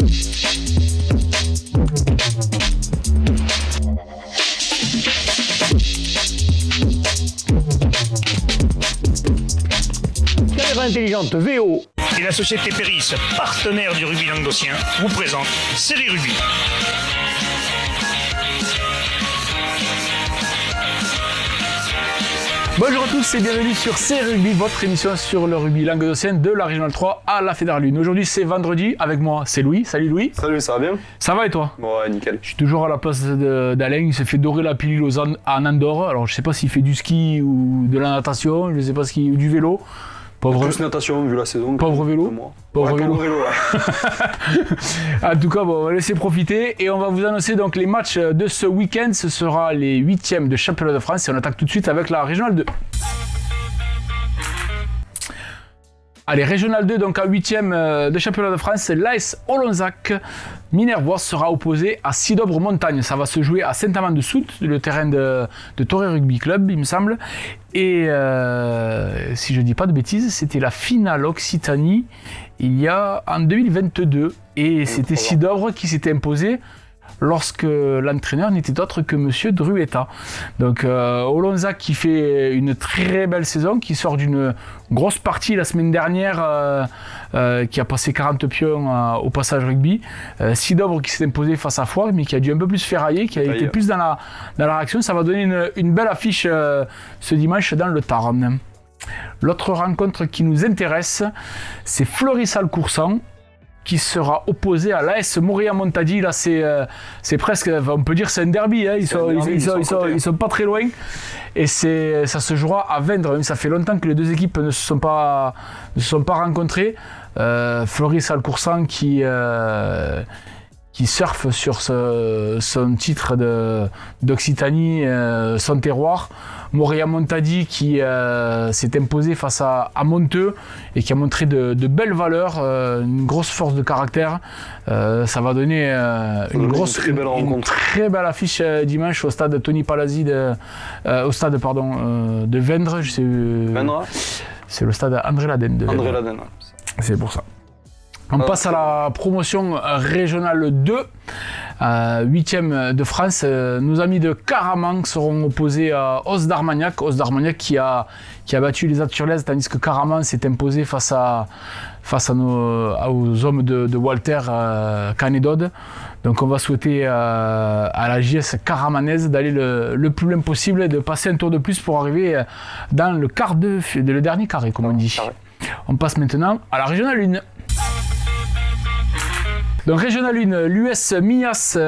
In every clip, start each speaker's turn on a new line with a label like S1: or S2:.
S1: Caméra intelligente VO
S2: et la société Péris, partenaire du rugby languedocien, vous présente Série Rugby.
S1: Bonjour à tous et bienvenue sur Série Rugby, votre émission sur le rugby languedocien de la Régionale 3 à la Fédérale 1. Aujourd'hui c'est vendredi, avec moi c'est Louis. Salut Louis.
S3: Salut, ça va bien?
S1: Ça va et toi?
S3: Ouais, nickel.
S1: Je suis toujours à la place d'Alain, il s'est fait dorer la pilule en Andorre. Alors je sais pas s'il fait du ski ou de la natation, je sais pas ou du vélo. Pauvre...
S3: Plus natation vu la saison.
S1: Pauvre vélo. Pauvre vélo.
S3: Ouais.
S1: En tout cas, bon, on va laisser profiter et on va vous annoncer donc les matchs de ce week-end. Ce sera les 8e de championnat de France et on attaque tout de suite avec la Régionale 2. Allez, Régional 2, donc à 8e de championnat de France, l'AS Olonzac Minervois sera opposé à Sidobre-Montagne. Ça va se jouer à Saint-Amand-de-Soult, le terrain de Toré Rugby Club, il me semble. Et si je ne dis pas de bêtises, c'était la finale Occitanie il y a en 2022. Et c'était Sidobre qui s'était imposé lorsque l'entraîneur n'était autre que Monsieur Druetta. Donc Olonzac qui fait une très belle saison, qui sort d'une grosse partie la semaine dernière, qui a passé 40 pions au passage rugby. Sidobre qui s'est imposé face à Foix, mais qui a dû un peu plus ferrailler, qui a été plus dans la réaction. Ça va donner une belle affiche ce dimanche dans le Tarn. L'autre rencontre qui nous intéresse, c'est Fleury-Salcoursan, qui sera opposé à l'AS Moria-Montadi. Là, c'est presque, on peut dire, c'est un derby. Hein. Ils sont pas très loin. Et ça se jouera à Vendre. Ça fait longtemps que les deux équipes ne se sont pas rencontrées. Fleury-Salcoursan qui surfe sur son titre d'Occitanie, son terroir. Moria-Montadi qui s'est imposé face à Monteux et qui a montré de belles valeurs, une grosse force de caractère. Ça va donner une très belle affiche dimanche au stade Tony Palazzi de Vendre. C'est le stade André Laden de Vendre.
S3: André Laden, ouais.
S1: C'est pour ça. On passe à la promotion régionale 2, 8e de France. Nos amis de Caraman seront opposés à Os d'Armagnac. Os d'Armagnac qui a battu les Aturlaises, tandis que Caraman s'est imposé face aux hommes de Walter Canedod. Donc on va souhaiter à la JS caramanaise d'aller le plus loin possible et de passer un tour de plus pour arriver dans le dernier carré, comme on dit. Carré. On passe maintenant à la régionale 1. Donc Régional 1, l'US Mias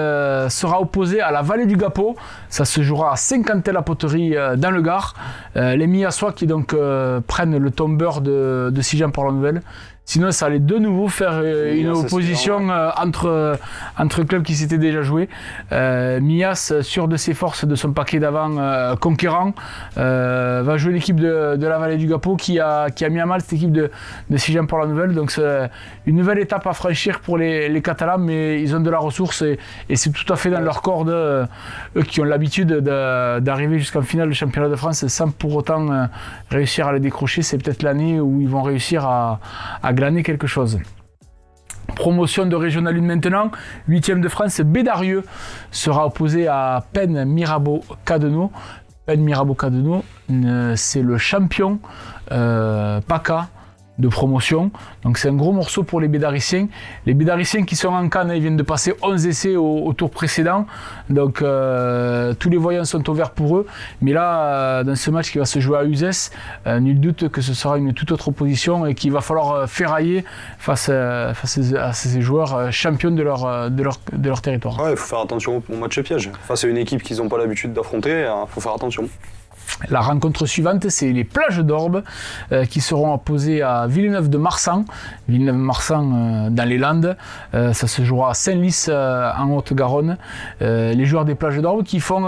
S1: sera opposé à la Vallée du Gapot. Ça se jouera à Saint-Quentin-la-Poterie dans le Gard. Les Miassois qui donc prennent le tombeur de Sijan-Port-la-Nouvelle. Sinon, ça allait de nouveau faire une opposition entre clubs qui s'étaient déjà joués. Mias, sûr de ses forces, de son paquet d'avant conquérant, va jouer l'équipe de la Vallée du Gapot qui a mis à mal cette équipe de Sijan-Port-la-Nouvelle. Donc c'est une nouvelle étape à franchir pour les Catalans, mais ils ont de la ressource et c'est tout à fait dans leur corde, eux qui ont l'habitude d'arriver jusqu'en finale du championnat de France sans pour autant réussir à les décrocher. C'est peut-être l'année où ils vont réussir à glaner quelque chose. Promotion de Régional 1 maintenant, 8e de France, Bédarieux sera opposé à Penn Mirabeau-Cadeneau. Penn Mirabeau-Cadeneau, c'est le champion PACA de promotion. Donc c'est un gros morceau pour les Bédariciens. Les Bédariciens qui sont en Cannes, ils viennent de passer 11 essais au tour précédent. Donc tous les voyants sont ouverts pour eux. Mais là, dans ce match qui va se jouer à Uzès, nul doute que ce sera une toute autre opposition et qu'il va falloir ferrailler face à ces joueurs champions de leur territoire.
S3: Ouais, il faut faire attention au match piège. Face à une équipe qu'ils n'ont pas l'habitude d'affronter, il faut faire attention.
S1: La rencontre suivante, c'est les Plages d'Orbe qui seront opposées à Villeneuve-de-Marsan. Villeneuve-de-Marsan dans les Landes. Ça se jouera à Saint-Lys en Haute-Garonne. Les joueurs des Plages d'Orbe qui font,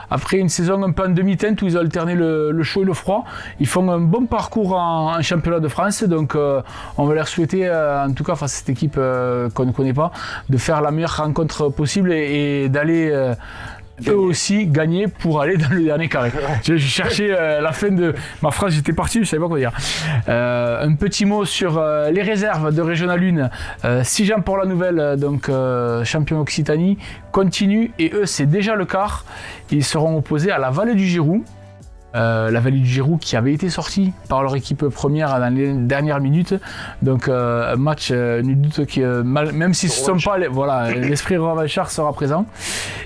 S1: après une saison un peu en demi-teinte où ils ont alterné le chaud et le froid, ils font un bon parcours en championnat de France. Donc on va leur souhaiter, en tout cas face à cette équipe qu'on ne connaît pas, de faire la meilleure rencontre possible et d'aller eux aussi gagner pour aller dans le dernier carré. Je cherchais la fin de ma phrase, j'étais parti, je savais pas quoi dire. Un petit mot sur les réserves de Régional 1. Sijan pour la nouvelle, donc champion Occitanie, continue et eux c'est déjà le quart. Ils seront opposés à la Vallée du Giroux. La Vallée du Giroux qui avait été sortie par leur équipe première dans les dernières minutes. Donc un match, nul doute, qui, même si ce ne sont pas... l'esprit revanchard sera présent.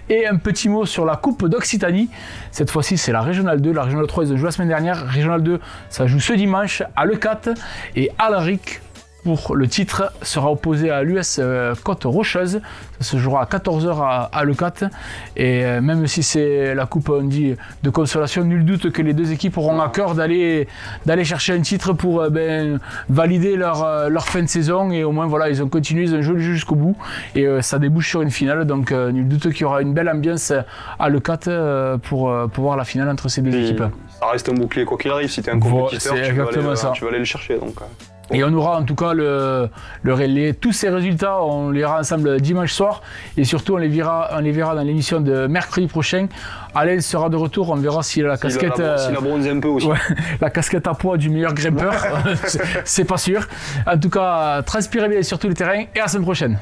S1: Et un petit mot sur la Coupe d'Occitanie. Cette fois-ci, c'est la Régionale 2. La Régionale 3, ils ont joué la semaine dernière. Régionale 2, ça joue ce dimanche à Leucate. Et Alaric, pour le titre, sera opposé à l'US Côte Rocheuse. Ça se jouera à 14h à Leucate. Et même si c'est la coupe, on dit, de consolation, nul doute que les deux équipes auront à cœur d'aller chercher un titre pour valider leur fin de saison. Et au moins, voilà, ils ont continué, ils ont joué le jeu jusqu'au bout. Et ça débouche sur une finale. Donc, nul doute qu'il y aura une belle ambiance à Leucate pour voir la finale entre ces deux équipes.
S3: Ça reste un bouclier, quoi qu'il arrive. Si tu es un compétiteur,
S1: tu
S3: vas aller le chercher. Donc.
S1: Et on aura en tout cas tous ces résultats, on les verra ensemble dimanche soir et surtout on les verra dans l'émission de mercredi prochain. Alain sera de retour, on verra s'il a la casquette.
S3: S'il a bronzé un peu aussi.
S1: Ouais, la casquette à poids du meilleur grimpeur, c'est pas sûr. En tout cas, transpirez bien sur tous les terrains et à la semaine prochaine.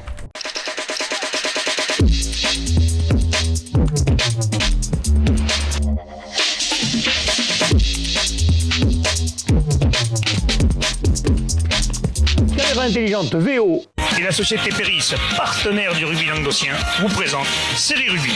S4: Intelligente VO
S2: Et la société Péris, partenaire du rugby languedocien, vous présente Série Rugby.